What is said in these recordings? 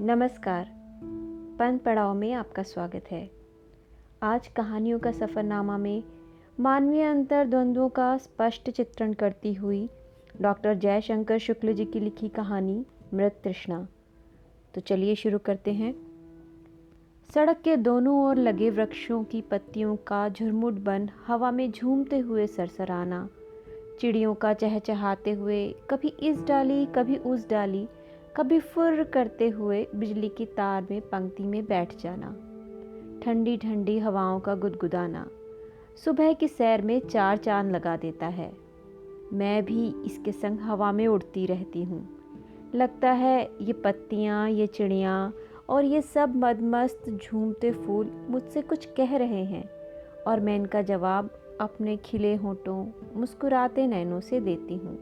नमस्कार। पन पड़ाव में आपका स्वागत है। आज कहानियों का सफ़रनामा में मानवीय अंतर्द्वंद्वों का स्पष्ट चित्रण करती हुई डॉक्टर जयशंकर शुक्ल जी की लिखी कहानी मृत तृष्णा। तो चलिए शुरू करते हैं। सड़क के दोनों ओर लगे वृक्षों की पत्तियों का झुरमुट बन हवा में झूमते हुए सरसराना, चिड़ियों का चहचहाते हुए कभी इस डाली कभी उस डाली, कभी फुर्र करते हुए बिजली की तार में पंक्ति में बैठ जाना, ठंडी ठंडी हवाओं का गुदगुदाना सुबह की सैर में चार चांद लगा देता है। मैं भी इसके संग हवा में उड़ती रहती हूँ। लगता है ये पत्तियाँ, ये चिड़ियाँ और ये सब मदमस्त झूमते फूल मुझसे कुछ कह रहे हैं और मैं इनका जवाब अपने खिले होठों, मुस्कुराते नैनों से देती हूँ।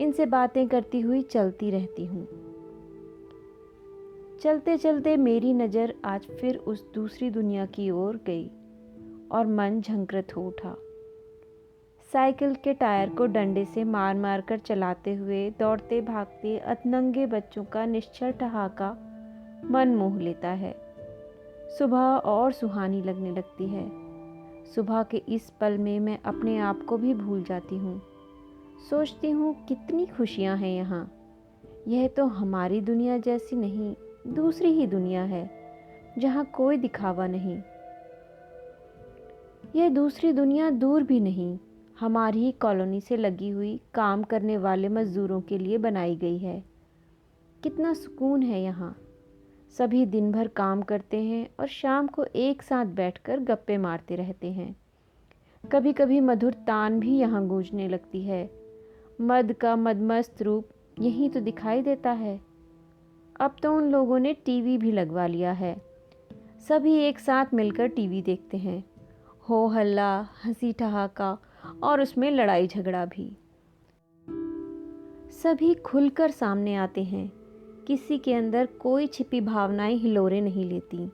इनसे बातें करती हुई चलती रहती हूँ। चलते चलते मेरी नज़र आज फिर उस दूसरी दुनिया की ओर गई और मन झंकृत हो उठा। साइकिल के टायर को डंडे से मार मार कर चलाते हुए दौड़ते भागते अधनंगे बच्चों का निश्चल ठहाका मन मोह लेता है। सुबह और सुहानी लगने लगती है। सुबह के इस पल में मैं अपने आप को भी भूल जाती हूँ। सोचती हूँ कितनी खुशियाँ हैं यहाँ। यह तो हमारी दुनिया जैसी नहीं, दूसरी ही दुनिया है जहाँ कोई दिखावा नहीं। यह दूसरी दुनिया दूर भी नहीं, हमारी ही कॉलोनी से लगी हुई काम करने वाले मजदूरों के लिए बनाई गई है। कितना सुकून है यहाँ। सभी दिन भर काम करते हैं और शाम को एक साथ बैठकर गप्पे मारते रहते हैं। कभी कभी मधुर तान भी यहाँ गूंजने लगती है। मद का मदमस्त रूप यहीं तो दिखाई देता है। अब तो उन लोगों ने टीवी भी लगवा लिया है। सभी एक साथ मिलकर टीवी देखते हैं। हो हल्ला, हंसी ठहाका और उसमें लड़ाई झगड़ा भी। सभी खुलकर सामने आते हैं। किसी के अंदर कोई छिपी भावनाएं हिलोरे नहीं लेती।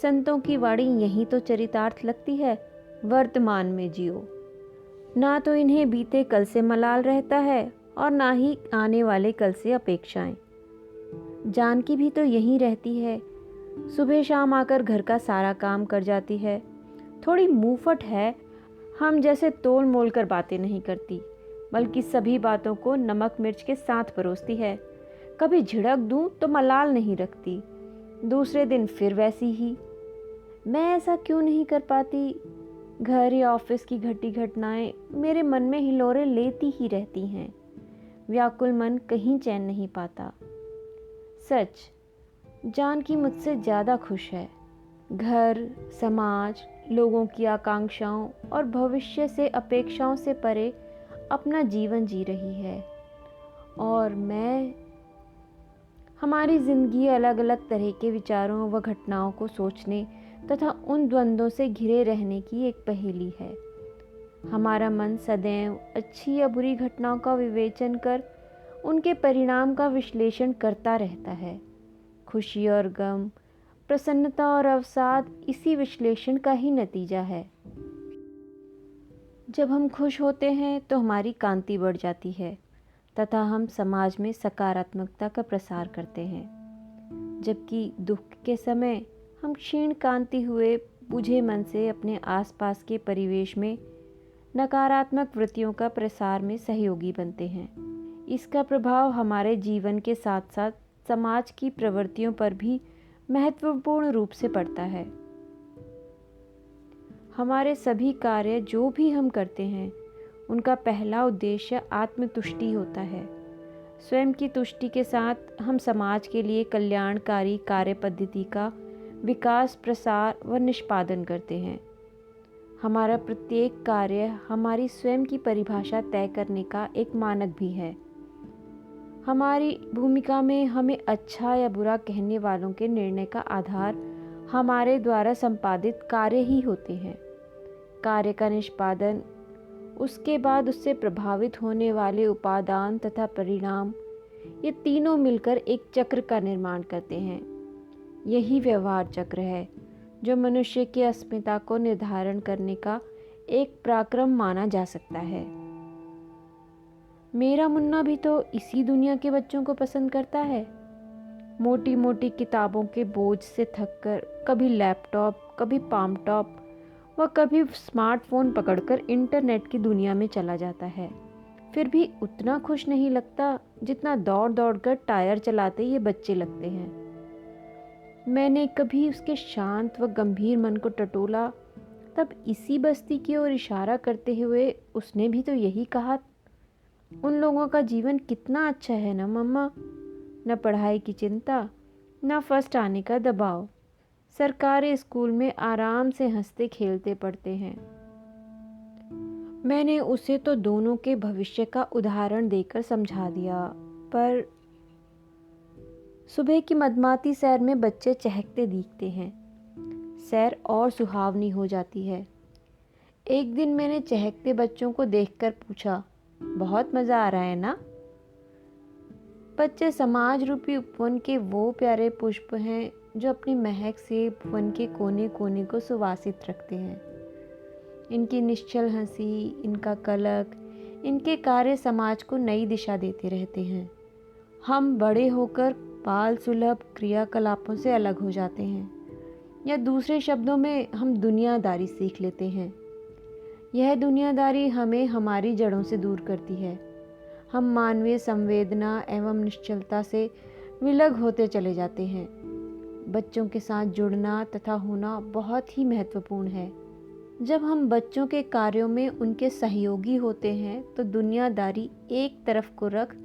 संतों की वाणी यही तो चरितार्थ लगती है, वर्तमान में जियो। ना तो इन्हें बीते कल से मलाल रहता है और ना ही आने वाले कल से अपेक्षाएं। जानकी भी तो यहीं रहती है। सुबह शाम आकर घर का सारा काम कर जाती है। थोड़ी मुंहफट है, हम जैसे तोल मोल कर बातें नहीं करती, बल्कि सभी बातों को नमक मिर्च के साथ परोसती है। कभी झिड़क दूं तो मलाल नहीं रखती, दूसरे दिन फिर वैसी ही। मैं ऐसा क्यों नहीं कर पाती? घर या ऑफिस की घटी घटनाएं मेरे मन में हिलोरे लेती ही रहती हैं। व्याकुल मन कहीं चैन नहीं पाता। सच, जानकी मुझसे ज़्यादा खुश है। घर, समाज, लोगों की आकांक्षाओं और भविष्य से अपेक्षाओं से परे अपना जीवन जी रही है। और मैं, हमारी ज़िंदगी अलग अलग तरह के विचारों व घटनाओं को सोचने तथा उन द्वंद्वों से घिरे रहने की एक पहेली है। हमारा मन सदैव अच्छी या बुरी घटनाओं का विवेचन कर उनके परिणाम का विश्लेषण करता रहता है। खुशी और गम, प्रसन्नता और अवसाद इसी विश्लेषण का ही नतीजा है। जब हम खुश होते हैं तो हमारी कांति बढ़ जाती है तथा हम समाज में सकारात्मकता का प्रसार करते हैं, जबकि दुख के समय हम क्षीण कांति हुए बुझे मन से अपने आसपास के परिवेश में नकारात्मक वृत्तियों का प्रसार में सहयोगी बनते हैं। इसका प्रभाव हमारे जीवन के साथ साथ समाज की प्रवृत्तियों पर भी महत्वपूर्ण रूप से पड़ता है। हमारे सभी कार्य जो भी हम करते हैं, उनका पहला उद्देश्य आत्मतुष्टि होता है। स्वयं की तुष्टि के साथ हम समाज के लिए कल्याणकारी कार्य पद्धति का विकास, प्रसार व निष्पादन करते हैं। हमारा प्रत्येक कार्य हमारी स्वयं की परिभाषा तय करने का एक मानक भी है। हमारी भूमिका में हमें अच्छा या बुरा कहने वालों के निर्णय का आधार हमारे द्वारा संपादित कार्य ही होते हैं। कार्य का निष्पादन, उसके बाद उससे प्रभावित होने वाले उपादान तथा परिणाम, ये तीनों मिलकर एक चक्र का निर्माण करते हैं। यही व्यवहार चक्र है जो मनुष्य की अस्मिता को निर्धारण करने का एक पराक्रम माना जा सकता है। मेरा मुन्ना भी तो इसी दुनिया के बच्चों को पसंद करता है। मोटी मोटी किताबों के बोझ से थककर कभी लैपटॉप, कभी पाम टॉप व कभी स्मार्टफोन पकड़कर इंटरनेट की दुनिया में चला जाता है, फिर भी उतना खुश नहीं लगता जितना दौड़ दौड़ कर टायर चलाते ये बच्चे लगते हैं। मैंने कभी उसके शांत व गंभीर मन को टटोला, तब इसी बस्ती की ओर इशारा करते हुए उसने भी तो यही कहा, उन लोगों का जीवन कितना अच्छा है ना मम्मा, न पढ़ाई की चिंता, न फर्स्ट आने का दबाव, सरकारी स्कूल में आराम से हंसते खेलते पढ़ते हैं। मैंने उसे तो दोनों के भविष्य का उदाहरण देकर समझा दिया, पर सुबह की मदमाती सैर में बच्चे चहकते दिखते हैं, सैर और सुहावनी हो जाती है। एक दिन मैंने चहकते बच्चों को देखकर पूछा, बहुत मज़ा आ रहा है ना? बच्चे समाज रूपी उपवन के वो प्यारे पुष्प हैं जो अपनी महक से उपवन के कोने कोने को सुवासित रखते हैं। इनकी निश्चल हंसी, इनका कलक, इनके कार्य समाज को नई दिशा देते रहते हैं। हम बड़े होकर बाल सुलभ क्रियाकलापों से अलग हो जाते हैं, या दूसरे शब्दों में हम दुनियादारी सीख लेते हैं। यह दुनियादारी हमें हमारी जड़ों से दूर करती है। हम मानवीय संवेदना एवं निश्चलता से विलग होते चले जाते हैं। बच्चों के साथ जुड़ना तथा होना बहुत ही महत्वपूर्ण है। जब हम बच्चों के कार्यों में उनके सहयोगी होते हैं तो दुनियादारी एक तरफ को रख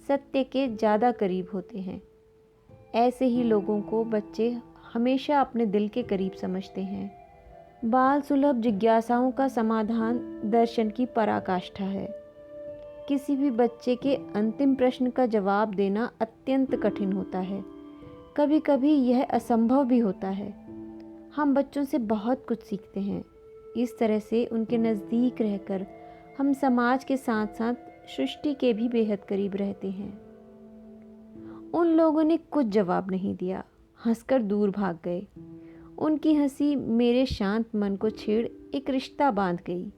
सत्य के ज़्यादा करीब होते हैं। ऐसे ही लोगों को बच्चे हमेशा अपने दिल के करीब समझते हैं। बाल सुलभ जिज्ञासाओं का समाधान दर्शन की पराकाष्ठा है। किसी भी बच्चे के अंतिम प्रश्न का जवाब देना अत्यंत कठिन होता है, कभी कभी यह असंभव भी होता है। हम बच्चों से बहुत कुछ सीखते हैं। इस तरह से उनके नज़दीक रहकर हम समाज के साथ साथ सृष्टि के भी बेहद करीब रहते हैं। उन लोगों ने कुछ जवाब नहीं दिया, हंसकर दूर भाग गए। उनकी हंसी मेरे शांत मन को छेड़ एक रिश्ता बांध गई।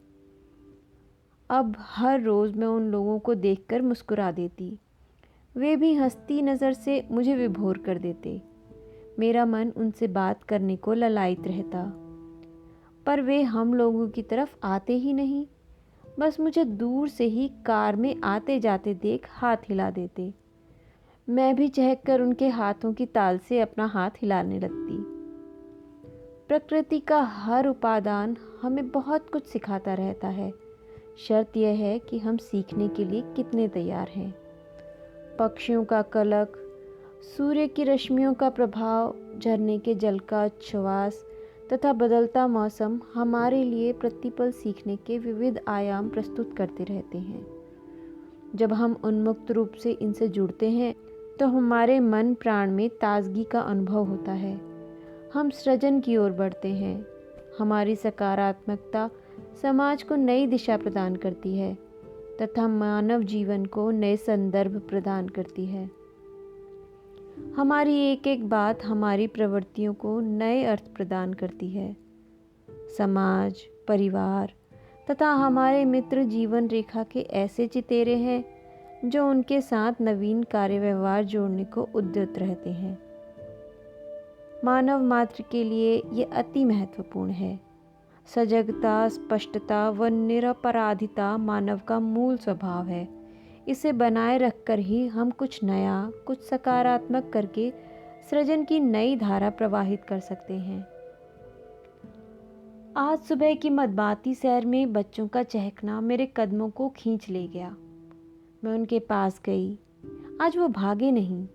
अब हर रोज़ मैं उन लोगों को देखकर मुस्कुरा देती। वे भी हंसती नज़र से मुझे विभोर कर देते। मेरा मन उनसे बात करने को ललायित रहता, पर वे हम लोगों की तरफ आते ही नहीं। बस मुझे दूर से ही कार में आते जाते देख हाथ हिला देते। मैं भी चहककर उनके हाथों की ताल से अपना हाथ हिलाने लगती। प्रकृति का हर उपादान हमें बहुत कुछ सिखाता रहता है। शर्त यह है कि हम सीखने के लिए कितने तैयार हैं। पक्षियों का कलक, सूर्य की रश्मियों का प्रभाव, झरने के जल का उच्छ्वास तथा बदलता मौसम हमारे लिए प्रतिपल सीखने के विविध आयाम प्रस्तुत करते रहते हैं। जब हम उन्मुक्त रूप से इनसे जुड़ते हैं तो हमारे मन प्राण में ताजगी का अनुभव होता है। हम सृजन की ओर बढ़ते हैं। हमारी सकारात्मकता समाज को नई दिशा प्रदान करती है तथा मानव जीवन को नए संदर्भ प्रदान करती है। हमारी एक एक बात हमारी प्रवृत्तियों को नए अर्थ प्रदान करती है। समाज, परिवार तथा हमारे मित्र जीवन रेखा के ऐसे चितेरे हैं जो उनके साथ नवीन कार्य व्यवहार जोड़ने को उद्यत रहते हैं। मानव मात्र के लिए ये अति महत्वपूर्ण है। सजगता, स्पष्टता व निरपराधिता मानव का मूल स्वभाव है। इसे बनाए रखकर ही हम कुछ नया, कुछ सकारात्मक करके सृजन की नई धारा प्रवाहित कर सकते हैं। आज सुबह की मदबाती सैर में बच्चों का चहकना मेरे कदमों को खींच ले गया। मैं उनके पास गई। आज वो भागे नहीं।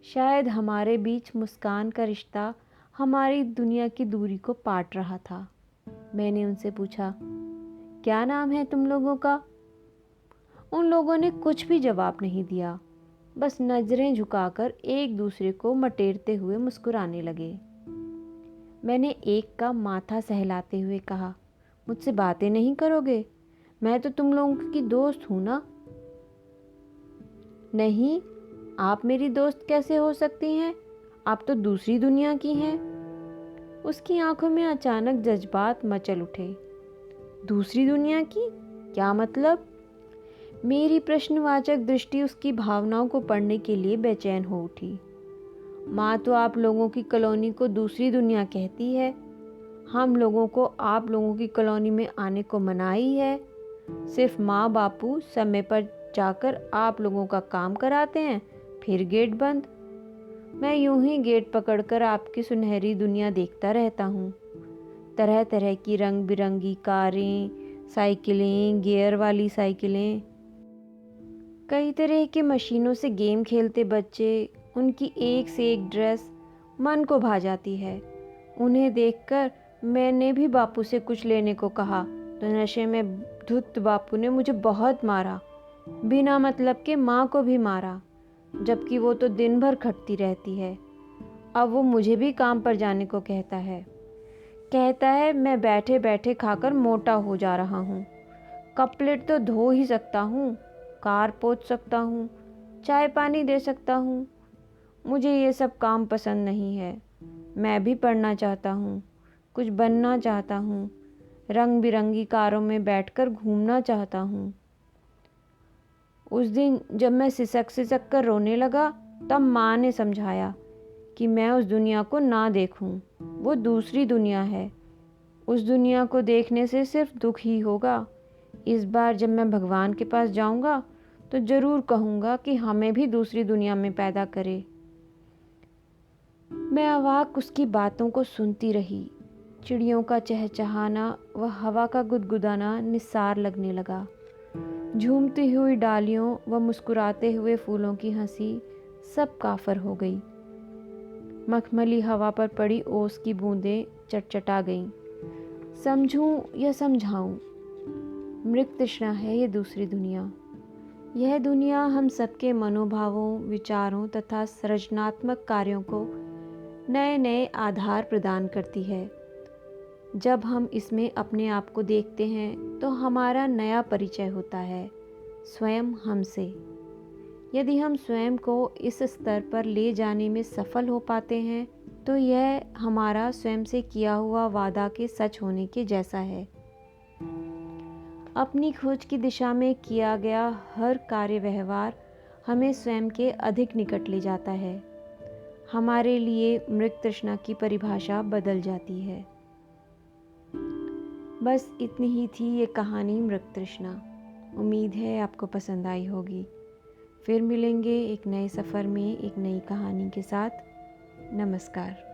शायद हमारे बीच मुस्कान का रिश्ता हमारी दुनिया की दूरी को पाट रहा था। मैंने उनसे पूछा, क्या नाम है तुम लोगों का? उन लोगों ने कुछ भी जवाब नहीं दिया, बस नजरें झुकाकर एक दूसरे को मटेरते हुए मुस्कुराने लगे। मैंने एक का माथा सहलाते हुए कहा, मुझसे बातें नहीं करोगे? मैं तो तुम लोगों की दोस्त हूं ना। नहीं, आप मेरी दोस्त कैसे हो सकती हैं? आप तो दूसरी दुनिया की हैं। उसकी आंखों में अचानक जज्बात मचल उठे। दूसरी दुनिया की? क्या मतलब? मेरी प्रश्नवाचक दृष्टि उसकी भावनाओं को पढ़ने के लिए बेचैन हो उठी। माँ तो आप लोगों की कॉलोनी को दूसरी दुनिया कहती है। हम लोगों को आप लोगों की कॉलोनी में आने को मनाही है। सिर्फ माँ बापू समय पर जाकर आप लोगों का काम कराते हैं, फिर गेट बंद। मैं यूं ही गेट पकड़कर आपकी सुनहरी दुनिया देखता रहता हूँ। तरह तरह की रंग बिरंगी कारें, साइकिलें, गियर वाली साइकिलें, कई तरह के मशीनों से गेम खेलते बच्चे, उनकी एक से एक ड्रेस मन को भा जाती है। उन्हें देखकर मैंने भी बापू से कुछ लेने को कहा तो नशे में धुत बापू ने मुझे बहुत मारा, बिना मतलब के माँ को भी मारा, जबकि वो तो दिन भर खटती रहती है। अब वो मुझे भी काम पर जाने को कहता है मैं बैठे बैठे खाकर मोटा हो जा रहा हूँ। कप प्लेट तो धो ही सकता हूँ, कार पोंछ सकता हूँ, चाय पानी दे सकता हूँ। मुझे ये सब काम पसंद नहीं है। मैं भी पढ़ना चाहता हूँ, कुछ बनना चाहता हूँ, रंग बिरंगी कारों में बैठकर घूमना चाहता हूँ। उस दिन जब मैं सिसक सिसक कर रोने लगा, तब माँ ने समझाया कि मैं उस दुनिया को ना देखूं, वो दूसरी दुनिया है। उस दुनिया को देखने से सिर्फ दुख ही होगा। इस बार जब मैं भगवान के पास जाऊंगा तो ज़रूर कहूँगा कि हमें भी दूसरी दुनिया में पैदा करे। मैं अवाक उसकी बातों को सुनती रही। चिड़ियों का चहचहाना व हवा का गुदगुदाना निस्सार लगने लगा। झूमती हुई डालियों व मुस्कुराते हुए फूलों की हंसी सब काफर हो गई। मखमली हवा पर पड़ी ओस की बूंदें चटचटा गईं। समझूं या समझाऊं, मृग तृष्णा है ये दूसरी दुनिया। यह दुनिया हम सबके मनोभावों, विचारों तथा सृजनात्मक कार्यों को नए नए आधार प्रदान करती है। जब हम इसमें अपने आप को देखते हैं तो हमारा नया परिचय होता है, स्वयं हमसे। यदि हम स्वयं को इस स्तर पर ले जाने में सफल हो पाते हैं तो यह हमारा स्वयं से किया हुआ वादा के सच होने के जैसा है। अपनी खोज की दिशा में किया गया हर कार्य व्यवहार हमें स्वयं के अधिक निकट ले जाता है। हमारे लिए मृग तृष्णा की परिभाषा बदल जाती है। बस इतनी ही थी ये कहानी मृग तृष्णा। उम्मीद है आपको पसंद आई होगी। फिर मिलेंगे एक नए सफ़र में एक नई कहानी के साथ। नमस्कार।